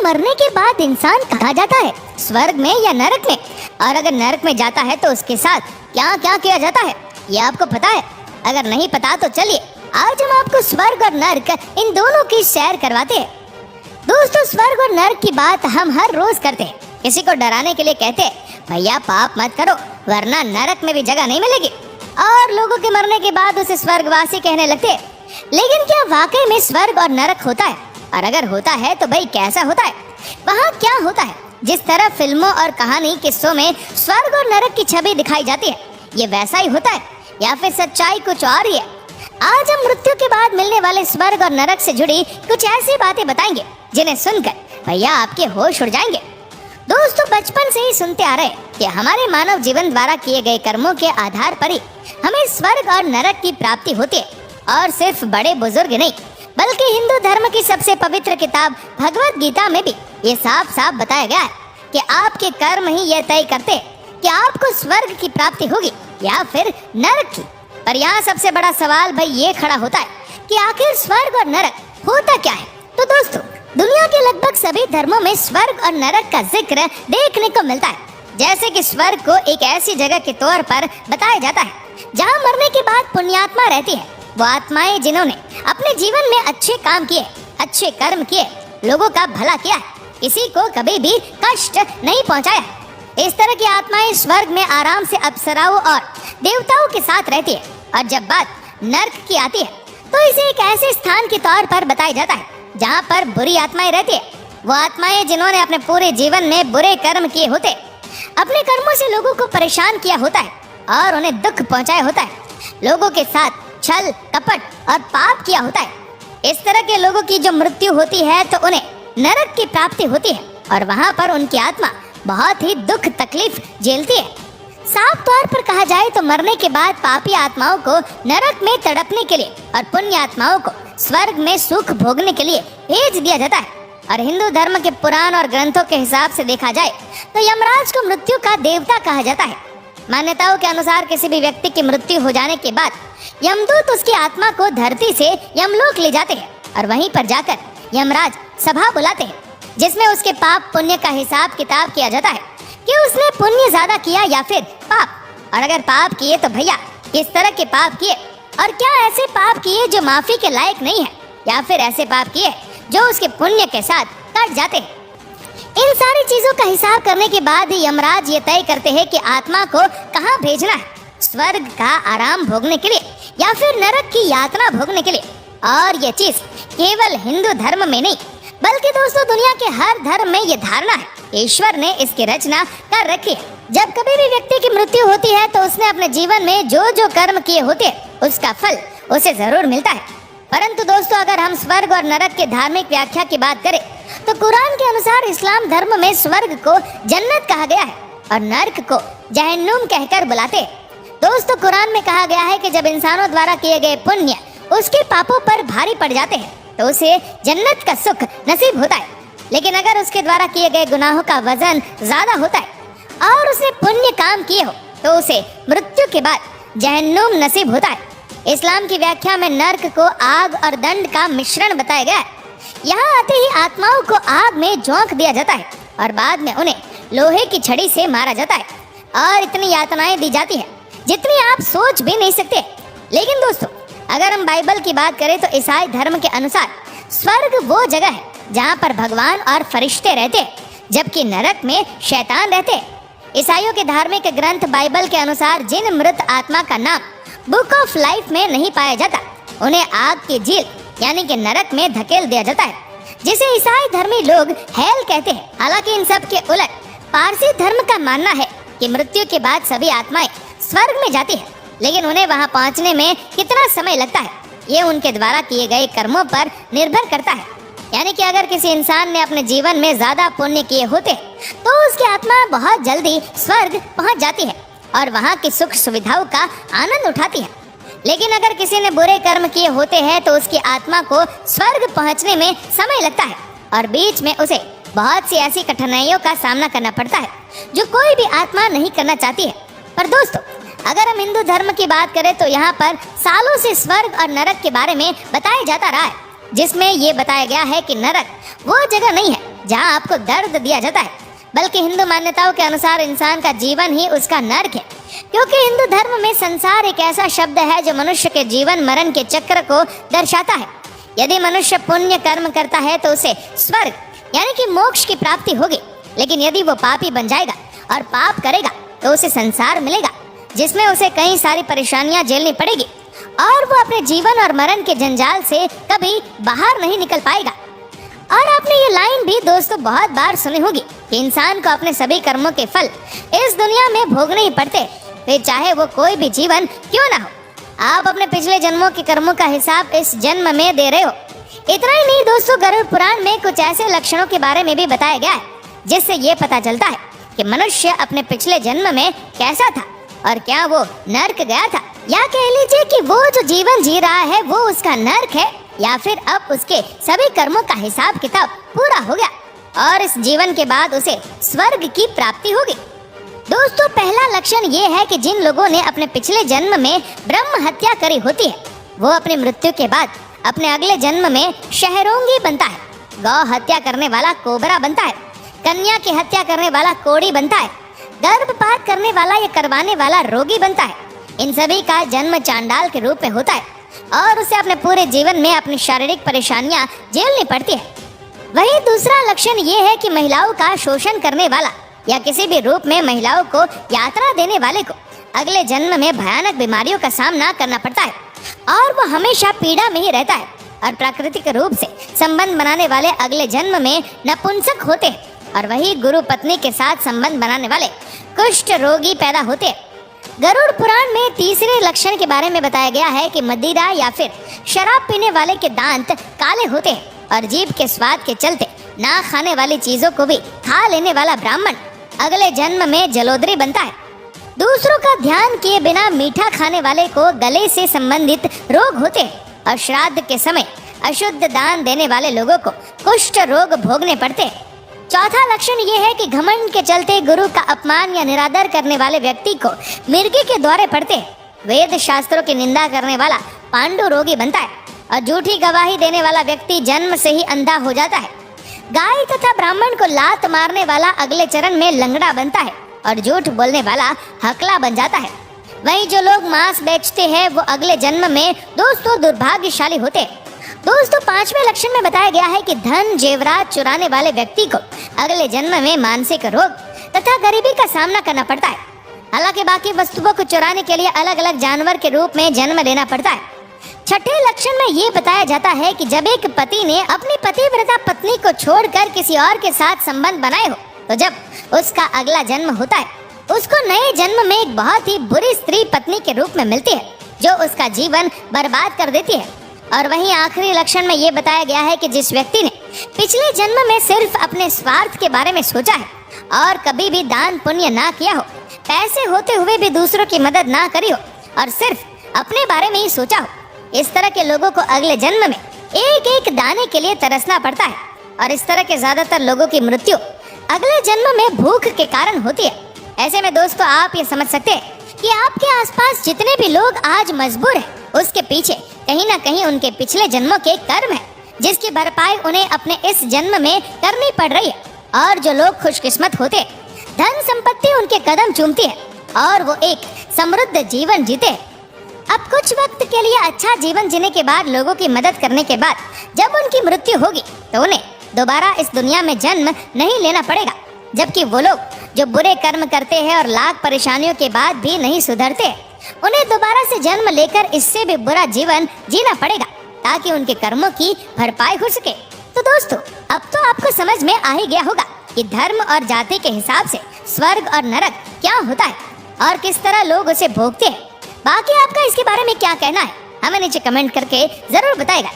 मरने के बाद इंसान कहाँ जाता है, स्वर्ग में या नरक में? और अगर नरक में जाता है तो उसके साथ क्या क्या किया जाता है, ये आपको पता है? अगर नहीं पता तो चलिए आज हम आपको स्वर्ग और नरक इन दोनों की सैर करवाते हैं। दोस्तों, स्वर्ग और नरक की बात हम हर रोज करते हैं। किसी को डराने के लिए कहते हैं भैया पाप मत करो वरना नरक में भी जगह नहीं मिलेगी, और लोगों के मरने के बाद उसे स्वर्गवासी कहने लगते हैं। लेकिन क्या वाकई में स्वर्ग और नरक होता है? और अगर होता है तो भाई कैसा होता है, वहाँ क्या होता है? जिस तरह फिल्मों और कहानी किस्सों में स्वर्ग और नरक की छवि दिखाई जाती है, ये वैसा ही होता है या फिर सच्चाई कुछ और ही है? आज हम मृत्यु के बाद मिलने वाले स्वर्ग और नरक से जुड़ी कुछ ऐसी बातें बताएंगे जिन्हें सुनकर भैया आपके होश उड़ जाएंगे। दोस्तों, बचपन से ही सुनते आ रहे कि हमारे मानव जीवन द्वारा किए गए कर्मों के आधार पर ही हमें स्वर्ग और नरक की प्राप्ति होती है। और सिर्फ बड़े बुजुर्ग नहीं बल्कि हिंदू धर्म की सबसे पवित्र किताब भगवत गीता में भी ये साफ साफ बताया गया है कि आपके कर्म ही यह तय करते हैं कि आपको स्वर्ग की प्राप्ति होगी या फिर नरक की। पर यहाँ सबसे बड़ा सवाल भाई ये खड़ा होता है कि आखिर स्वर्ग और नरक होता क्या है? तो दोस्तों, दुनिया के लगभग सभी धर्मों में स्वर्ग और नरक का जिक्र देखने को मिलता है। जैसे कि स्वर्ग को एक ऐसी जगह के तौर पर बताया जाता है जहाँ मरने के बाद पुण्यात्मा रहती है। वो आत्माएं जिन्होंने अपने जीवन में अच्छे काम किए, अच्छे कर्म किए, लोगों का भला किया, किसी को कभी भी कष्ट नहीं पहुंचाया, इस तरह की आत्माएं स्वर्ग में आराम से अप्सराओं और देवताओं के साथ रहती है। और जब बात नर्क की आती है तो इसे एक ऐसे स्थान के तौर पर बताया जाता है जहाँ पर बुरी आत्माएं रहती है। वो आत्माएं जिन्होंने अपने पूरे जीवन में बुरे कर्म किए होते, अपने कर्मों से लोगों को परेशान किया होता है और उन्हें दुख पहुंचाया होता है, लोगों के साथ छल कपट और पाप किया होता है। इस तरह के लोगों की जो मृत्यु होती है तो उन्हें नरक की प्राप्ति होती है और वहाँ पर उनकी आत्मा बहुत ही दुख तकलीफ झेलती है। साफ तौर पर कहा जाए तो मरने के बाद पापी आत्माओं को नरक में तड़पने के लिए और पुण्य आत्माओं को स्वर्ग में सुख भोगने के लिए भेज दिया जाता है। और हिंदू धर्म के पुराण और ग्रंथों के हिसाब से देखा जाए तो यमराज को मृत्यु का देवता कहा जाता है। मान्यताओं के अनुसार किसी भी व्यक्ति की मृत्यु हो जाने के बाद यमदूत उसकी आत्मा को धरती से यमलोक ले जाते हैं और वहीं पर जाकर यमराज सभा बुलाते हैं जिसमें उसके पाप पुण्य का हिसाब किताब किया जाता है कि उसने पुण्य ज्यादा किया या फिर पाप, और अगर पाप किए तो भैया किस तरह के पाप किए, और क्या ऐसे पाप किए जो माफी के लायक नहीं है या फिर ऐसे पाप किए जो उसके पुण्य के साथ कट जाते हैं। इन सारी चीजों का हिसाब करने के बाद ही यमराज ये तय करते हैं कि आत्मा को कहाँ भेजना है, स्वर्ग का आराम भोगने के लिए या फिर नरक की यातना भोगने के लिए। और ये चीज केवल हिंदू धर्म में नहीं बल्कि दोस्तों दुनिया के हर धर्म में ये धारणा है, ईश्वर ने इसकी रचना कर रखी है। जब कभी भी व्यक्ति की मृत्यु होती है तो उसने अपने जीवन में जो जो कर्म किए होते हैं उसका फल उसे जरूर मिलता है। परंतु दोस्तों, अगर हम स्वर्ग और नरक के धार्मिक व्याख्या की बात करें तो कुरान के अनुसार इस्लाम धर्म में स्वर्ग को जन्नत कहा गया है और नरक को जहन्नुम कहकर बुलाते हैं। दोस्तों, कुरान में कहा गया है कि जब इंसानों द्वारा किए गए पुण्य उसके पापों पर भारी पड़ जाते हैं तो उसे जन्नत का सुख नसीब होता है। लेकिन अगर उसके द्वारा किए गए गुनाहों का वजन ज्यादा होता है और उसने पुण्य काम किए हो तो उसे मृत्यु के बाद जहन्नुम नसीब होता है। इस्लाम की व्याख्या में नर्क को आग और दंड का मिश्रण बताया गया है। यहाँ आते ही आत्माओं को आग में झोंक दिया जाता है और बाद में उन्हें लोहे की छड़ी से मारा जाता है और इतनी यातनाएं दी जाती है जितनी आप सोच भी नहीं सकते। लेकिन दोस्तों, अगर हम बाइबल की बात करें तो ईसाई धर्म के अनुसार स्वर्ग वो जगह है जहाँ पर भगवान और फरिश्ते रहते हैं, जबकि नरक में शैतान रहते हैं। ईसाइयों के धार्मिक ग्रंथ बाइबल के अनुसार जिन मृत आत्मा का नाम बुक ऑफ लाइफ में नहीं पाया जाता उन्हें आग की झील यानी कि नरक में धकेल दिया जाता है, जिसे ईसाई धर्मी लोग हेल कहते हैं। हालांकि इन सब के उलट पारसी धर्म का मानना है कि मृत्यु के बाद सभी आत्माएं स्वर्ग में जाती है, लेकिन उन्हें वहां पहुंचने में कितना समय लगता है ये उनके द्वारा किए गए कर्मों पर निर्भर करता है। यानी कि अगर किसी इंसान ने अपने जीवन में ज्यादा पुण्य किए होते तो उसकी आत्मा बहुत जल्दी स्वर्ग पहुंच जाती है और वहां की सुख सुविधाओं का आनंद उठाती है। लेकिन अगर किसी ने बुरे कर्म किए होते हैं तो उसकी आत्मा को स्वर्ग पहुंचने में समय लगता है और बीच में उसे बहुत सी ऐसी कठिनाइयों का सामना करना पड़ता है जो कोई भी आत्मा नहीं करना चाहती है। पर दोस्तों, अगर हम हिंदू धर्म की बात करें तो यहाँ पर सालों से स्वर्ग और नरक के बारे में बताया जाता रहा है, जिसमें ये बताया गया है कि नरक वो जगह नहीं है जहाँ आपको दर्द दिया जाता है, बल्कि हिंदू मान्यताओं के अनुसार इंसान का जीवन ही उसका नर्क है, क्योंकि हिंदू धर्म में संसार एक ऐसा शब्द है जो मनुष्य के जीवन मरण के चक्र को दर्शाता है। यदि मनुष्य पुण्य कर्म करता है तो उसे स्वर्ग यानी कि मोक्ष की प्राप्ति होगी, लेकिन यदि वो पापी बन जाएगा और पाप करेगा तो उसे संसार मिलेगा, जिसमें उसे कई सारी परेशानियां झेलनी पड़ेगी और वो अपने जीवन और मरण के जंजाल से कभी बाहर नहीं निकल पाएगा। और आपने ये लाइन भी दोस्तों बहुत बार सुनी होगी कि इंसान को अपने सभी कर्मों के फल इस दुनिया में भोगने ही पड़ते, फिर चाहे वो कोई भी जीवन क्यों ना हो। आप अपने पिछले जन्मों के कर्मों का हिसाब इस जन्म में दे रहे हो। इतना ही नहीं दोस्तों, गरुड़ पुराण में कुछ ऐसे लक्षणों के बारे में भी बताया गया है जिससे ये पता चलता है कि मनुष्य अपने पिछले जन्म में कैसा था और क्या वो नर्क गया था, या कह लीजिए कि वो जो जीवन जी रहा है वो उसका नर्क है, या फिर अब उसके सभी कर्मों का हिसाब किताब पूरा हो गया और इस जीवन के बाद उसे स्वर्ग की प्राप्ति होगी। दोस्तों, पहला लक्षण ये है कि जिन लोगों ने अपने पिछले जन्म में ब्रह्म हत्या करी होती है वो अपनी मृत्यु के बाद अपने अगले जन्म में शहरोंगी बनता है, गौ हत्या करने वाला कोबरा बनता है, कन्या की हत्या करने वाला कोड़ी बनता है, गर्भपात करने वाला या करवाने वाला रोगी बनता है। इन सभी का जन्म चांडाल के रूप में होता है और उसे अपने पूरे जीवन में अपनी शारीरिक परेशानियां झेलनी पड़ती है। वहीं दूसरा लक्षण ये है कि महिलाओं का शोषण करने वाला या किसी भी रूप में महिलाओं को यात्रा देने वाले को अगले जन्म में भयानक बीमारियों का सामना करना पड़ता है और वो हमेशा पीड़ा में ही रहता है और प्राकृतिक रूप से संबंध बनाने वाले अगले जन्म में नपुंसक होते हैं और वही गुरु पत्नी के साथ संबंध बनाने वाले कुष्ठ रोगी पैदा होते हैं। गरुड़ पुराण में तीसरे लक्षण के बारे में बताया गया है कि मदिरा या फिर शराब पीने वाले के दांत काले होते हैं और जीभ के स्वाद के चलते ना खाने वाली चीजों को भी खा लेने वाला ब्राह्मण अगले जन्म में जलोदरी बनता है। दूसरों का ध्यान किए बिना मीठा खाने वाले को गले से संबंधित रोग होते हैं और श्राद्ध के समय अशुद्ध दान देने वाले लोगों को कुष्ठ रोग भोगने पड़ते हैं। चौथा लक्षण ये है कि घमंड के चलते गुरु का अपमान या निरादर करने वाले व्यक्ति को मिर्गी के दौरे पड़ते हैं। वेद शास्त्रों की निंदा करने वाला पांडु रोगी बनता है और झूठी गवाही देने वाला व्यक्ति जन्म से ही अंधा हो जाता है। गाय तथा ब्राह्मण को लात मारने वाला अगले चरण में लंगड़ा बनता है और झूठ बोलने वाला हकला बन जाता है। वहीं जो लोग मांस बेचते हैं वो अगले जन्म में दोस्तों दुर्भाग्यशाली होते हैं। दोस्तों, पांचवें लक्षण में बताया गया है कि धन जेवरात चुराने वाले व्यक्ति को अगले जन्म में मानसिक रोग तथा गरीबी का सामना करना पड़ता है। हालांकि बाकी वस्तुओं को चुराने के लिए अलग अलग जानवर के रूप में जन्म लेना पड़ता है। छठे लक्षण में ये बताया जाता है कि जब एक पति ने अपनी पतिव्रता पत्नी को छोड़कर किसी और के साथ संबंध बनाए हो तो जब उसका अगला जन्म होता है उसको नए जन्म में एक बहुत ही बुरी स्त्री पत्नी के रूप में मिलती है जो उसका जीवन बर्बाद कर देती है। और वहीं आखिरी लक्षण में ये बताया गया है कि जिस व्यक्ति ने पिछले जन्म में सिर्फ अपने स्वार्थ के बारे में सोचा है और कभी भी दान पुण्य ना किया हो, पैसे होते हुए भी दूसरों की मदद ना करी हो और सिर्फ अपने बारे में ही सोचा हो, इस तरह के लोगों को अगले जन्म में एक एक दाने के लिए तरसना पड़ता है और इस तरह के ज्यादातर लोगों की मृत्यु अगले जन्म में भूख के कारण होती है। ऐसे में दोस्तों आप ये समझ सकते हैं कि आपके आसपास जितने भी लोग आज मजबूर हैं उसके पीछे कहीं ना कहीं उनके पिछले जन्मों के कर्म है जिसकी भरपाई उन्हें अपने इस जन्म में करनी पड़ रही है। और जो लोग खुशकिस्मत होते हैं, धन संपत्ति उनके कदम चूमती है और वो एक समृद्ध जीवन जीते हैं। अब कुछ वक्त के लिए अच्छा जीवन जीने के बाद लोगों की मदद करने के बाद जब उनकी मृत्यु होगी तो उन्हें दोबारा इस दुनिया में जन्म नहीं लेना पड़ेगा, जबकि वो लोग जो बुरे कर्म करते हैं और लाख परेशानियों के बाद भी नहीं सुधरते उन्हें दोबारा से जन्म लेकर इससे भी बुरा जीवन जीना पड़ेगा ताकि उनके कर्मों की भरपाई हो सके। तो दोस्तों, अब तो आपको समझ में आ ही गया होगा कि धर्म और जाति के हिसाब से स्वर्ग और नरक क्या होता है और किस तरह लोग उसे भोगते हैं। बाकी आपका इसके बारे में क्या कहना है हमें नीचे कमेंट करके जरूर बताएगा।